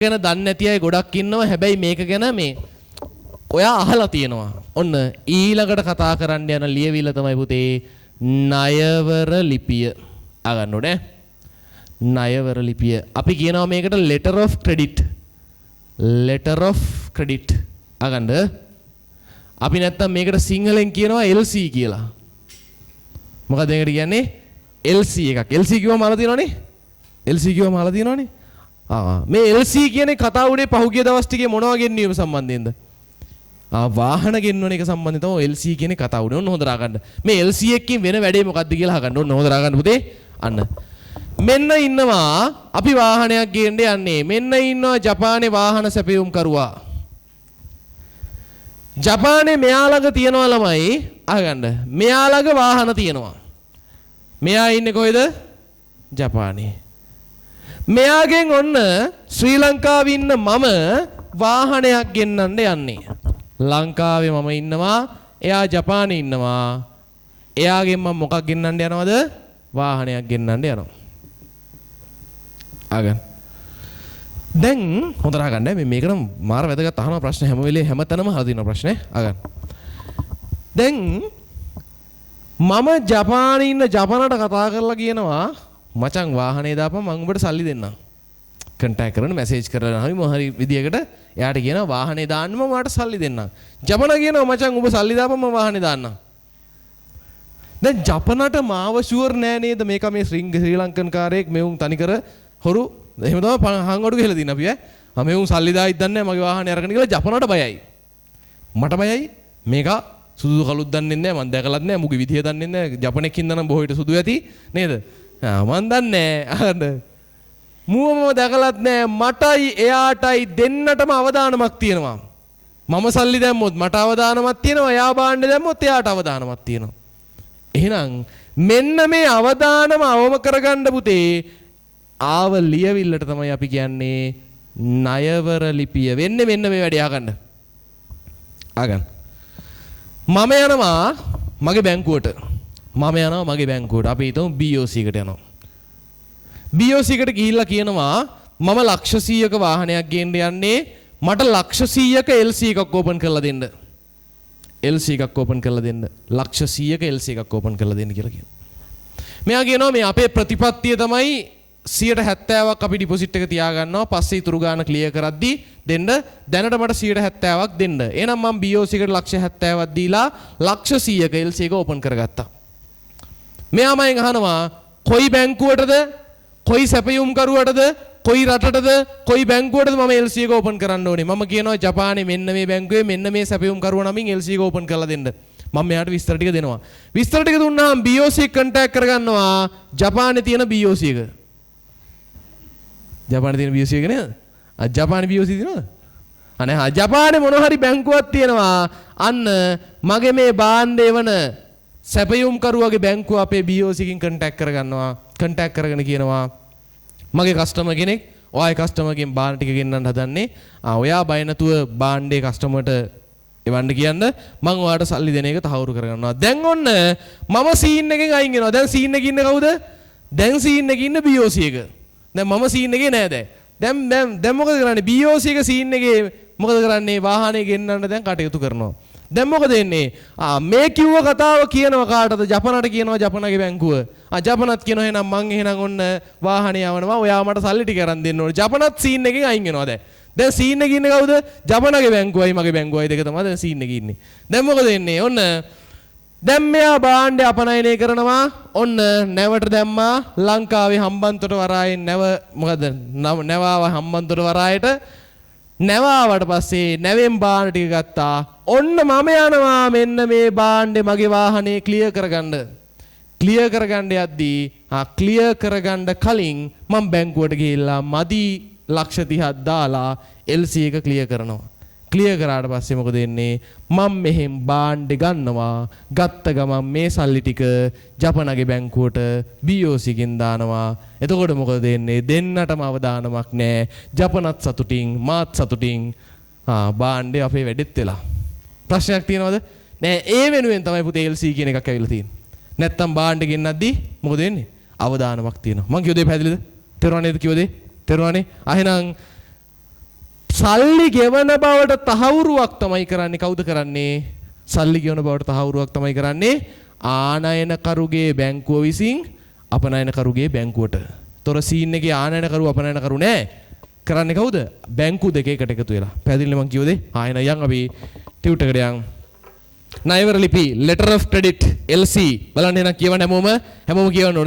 ගැන දන්නේ නැති අය ගොඩක් ඉන්නවා. හැබැයි මේක ගැන මේ ඔයා අහලා තියෙනවා. ඔන්න ඊළඟට කතා කරන්න යන ලියවිල්ල තමයි පුතේ ණයවර ලිපිය. අගන්න ඕනේ. ණයවර ලිපිය. අපි කියනවා මේකට letter of credit. letter of credit. අගන්න. අපි නැත්තම් මේකට සිංහලෙන් කියනවා LC කියලා. මොකද ඒකට කියන්නේ LC එකක්. LC කිව්වම අහලා තියෙනවනේ. LC කිව්වම අහලා තියෙනවනේ. මේ LC කියන්නේ කතා උනේ පහුගිය දවස් ටිකේ මොනවා ගෙන්වීම සම්බන්ධයෙන්ද? වාහන ගෙන්වන එක සම්බන්ධයෙන් තමයි LC කියන්නේ කතා උනේ. ඔන්න හොඳ රාගන්න. මේ LC එකකින් වෙන වැඩේ මොකද්ද කියලා අහගන්න. ඔන්න හොඳ රාගන්න පුතේ. අන්න. මෙන්න ඉන්නවා අපි වාහනයක් ගේන්න යන්නේ. මෙන්න ඉන්නවා ජපානයේ වාහන සැපයුම් කරුවා. ජපානයේ මෙයා ළඟ තියනවා ළමයි අහගන්න. මෙයා ළඟ වාහන තියනවා. මෙයා ඉන්නේ කොහෙද? ජපානයේ. මෙයාගෙන් ඔන්න ශ්‍රී ලංකාවේ ඉන්න මම වාහනයක් ගෙන්නන්න යන්නේ. ලංකාවේ මම ඉන්නවා, එයා ජපානයේ ඉන්නවා. එයාගෙන් මම මොකක් ගෙන්නන්න යනවද? වාහනයක් ගෙන්නන්න යනවා. අගන්. දැන් හොඳට අහගන්න. මේක නම් මාර වැදගත් අහන ප්‍රශ්න හැම වෙලේ හැමතැනම අහලා තියෙන ප්‍රශ්නේ. අගන්. දැන් මම ජපානයේ ඉන්න ජපානට කතා කරලා කියනවා මචං වාහනේ දාපන් මම උඹට සල්ලි දෙන්නම්. කන්ටැක්ට් කරන මැසේජ් කරලා හරි මොහරි විදියකට එයාට කියනවා වාහනේ දාන්න මම ඔයාලට සල්ලි දෙන්නම්. ජපන කියනවා මචං උඹ සල්ලි දාපන් මම වාහනේ දාන්නම්. දැන් ජපනට මාව ෂුවර් නෑ නේද මේක මේ ශ්‍රී ලංකන් කාරයෙක් මෙවුන් තනිකර හොරු එහෙම තමයි හංගොඩු ගහලා දින අපි ඈ. මෙවුන් සල්ලි දායිත් දන්නේ නෑ මගේ වාහනේ අරගෙන කියලා ජපනට බයයි. මට බයයි මේක සුදු කළුත් දන්නේ නෑ මම දැකලත් නෑ මුගේ විදිය දන්නේ නෑ ජපනෙක් හින්දා නම් බොහෝ විට සුදු ඇති නේද? මන් දන්නේ අහන්න මූවම දැකලත් නෑ මටයි එයාටයි දෙන්නටම අවදානමක් තියෙනවා. මම සල්ලි දැම්මොත් මට අවදානමක් තියෙනවා, එයා බාණ්ඩ දැම්මොත් එයාට අවදානමක් තියෙනවා. එහෙනම් මෙන්න මේ අවදානම අවම කරගන්න පුතේ ආව ලියවිල්ලට තමයි අපි කියන්නේ ණයවර ලිපිය. වෙන්නේ මෙන්න මේ වැඩේ අහගන්න. අහගන්න. මම යනවා මගේ බැංකුවට. අපි හිතමු BOC එකට යනවා. BOC එකට ගිහිල්ලා කියනවා මම ලක්ෂ 100ක වාහනයක් ගේන්න යන්නේ. මට ලක්ෂ 100ක LC එකක් ඕපන් කරලා දෙන්න. LC එකක් ඕපන් කරලා දෙන්න. ලක්ෂ 100ක LC එකක් ඕපන් කරලා දෙන්න කියලා කියනවා. මෙයා කියනවා මේ අපේ ප්‍රතිපත්තිය තමයි 70%ක් අපි ඩිපොසිට් එක තියාගන්නවා. පස්සේ ඉතුරු ගාන ක්ලියර් කරද්දී දෙන්න. දැනට මට 70%ක් දෙන්න. එහෙනම් මම BOC එකට ලක්ෂ 70ක් දීලා ලක්ෂ 100ක LC එක ඕපන් කරගත්තා. මෙයා මගෙන් අහනවා කොයි බැංකුවටද, කොයි සැපයුම් කරුවටද, කොයි රටටද, කොයි බැංකුවටද මම LC එක ඕපන් කරන්න ඕනේ? මම කියනවා ජපානයේ මෙන්න මේ බැංකුවේ මෙන්න මේ සැපයුම් කරුව නමින් LC එක ඕපන් කරලා දෙන්න. මම මෙයාට විස්තර ටික දෙනවා. විස්තර ටික දුන්නාම BOC එක කන්ටැක්ට් කරගන්නවා ජපානයේ තියෙන BOC එක. ජපානයේ තියෙන BOC එක නේද? ජපානයේ BOC තියෙනවද? අනේ ජපානයේ මොන හරි බැංකුවක් තියෙනවා. අන්න මගේ මේ භාණ්ඩේ වන සැපයුම් කරුවගේ බැංකුව අපේ BOC එකකින් කන්ටැක්ට් කරගන්නවා. කන්ටැක්ට් කරගෙන කියනවා මගේ කස්ටමර් කෙනෙක් ඔයාගේ කස්ටමර්ගෙන් බාන ටික ගෙන්නන්න හදන්නේ. ඔයා බය නැතුව බාණ්ඩේ කස්ටමර්ට එවන්න කියන්න මම ඔයාට සල්ලි දෙන එක තහවුරු කරගන්නවා. දැන් ඔන්න මම සීන් එකෙන් අයින් වෙනවා. දැන් සීන් එකේ ඉන්නේ කවුද? දැන් සීන් එකේ ඉන්නේ BOC එක. දැන් මම සීන් එකේ නෑ දැන් මොකද කරන්නේ? BOC එක සීන් එකේ මොකද කරන්නේ? වාහනේ ගෙන්නන්න දැන් කටයුතු කරනවා. දැන් මොකද වෙන්නේ? මේ කිව්ව කතාව කියනවා කාටද? ජපනට කියනවා ජපනගේ බැංකුව. ජපනත් කියනවා එහෙනම් මං එහෙනම් ඔන්න වාහනේ යවනවා. ඔයා මට සල්ලි ටික අරන් දෙන්න ඕනේ. ජපනත් සීන් එකෙන් අයින් වෙනවා දැන්. දැන් සීන් එකේ ඉන්නේ කවුද? ජපනගේ බැංකුවයි මගේ බැංකුවයි දෙක තමයි දැන් සීන් එකේ ඉන්නේ. දැන් මොකද වෙන්නේ? ඔන්න දැන් මෙයා බාණ්ඩේ අපනයනය කරනවා. ඔන්න නැවට දැම්මා. ලංකාවේ හම්බන්තොට වරායෙන් නැව මොකද? නැවාව හම්බන්තොට වරායට නැවාවට පස්සේ නැවෙන් බාන ටික ගත්තා. ඔන්න මම යනවා මෙන්න මේ බාණ්ඩේ මගේ වාහනේ ක්ලියර් කරගන්න. ක්ලියර් කරගන්න යද්දී ක්ලියර් කරගන්න කලින් මම බැංකුවට ගිහිල්ලා මදි ලක්ෂ 30ක් දාලා LC එක ක්ලියර් කරනවා. ක්ලියර් කරාට පස්සේ මොකද වෙන්නේ? මම මෙහෙන් බාණ්ඩේ ගන්නවා. ගත්ත ගමන් මේ සල්ලි ටික ජපනගේ බැංකුවට BOC එකෙන් දානවා. එතකොට මොකද වෙන්නේ? දෙන්නටම අවදානමක් නැහැ. ජපනත් සතුටින් මාත් සතුටින් බාණ්ඩේ අපේ වැඩෙත් වෙලා. ප්‍රශ්නයක් තියෙනවද? නෑ. ඒ වෙනුවෙන් තමයි පුතේ LC කියන එකක් ඇවිල්ලා තියෙන්නේ. නැත්තම් බාණ්ඩේ ගෙන්නද්දී මොකද වෙන්නේ? අවදානමක් තියෙනවා. මං කියෝ දෙය පැහැදිලිද? තේරුණා නේද කියෝ දෙය? තේරුණානේ? එහෙනම් සල්ලි ගෙවන බවට තහවුරුවක් තමයි කරන්නේ. කවුද කරන්නේ? සල්ලි ගෙවන බවට තහවුරුවක් තමයි කරන්නේ ආනයනකරුගේ බැංකුව විසින් අපනයනකරුගේ බැංකුවට. තොර සීන් එකේ ආනයනකරු අපනයනකරු නෑ. කරන්නේ කවුද? බැංකු දෙක එකට එකතු වෙලා. පැහැදිලිද මං කියුවද? ආයෙන යන් අපි ටියුට් එකට යන්. ණයවර ලිපි letter of credit LC බලන්න එහෙනම් කියවන්න හැමෝම කියවන්න ඕනේ.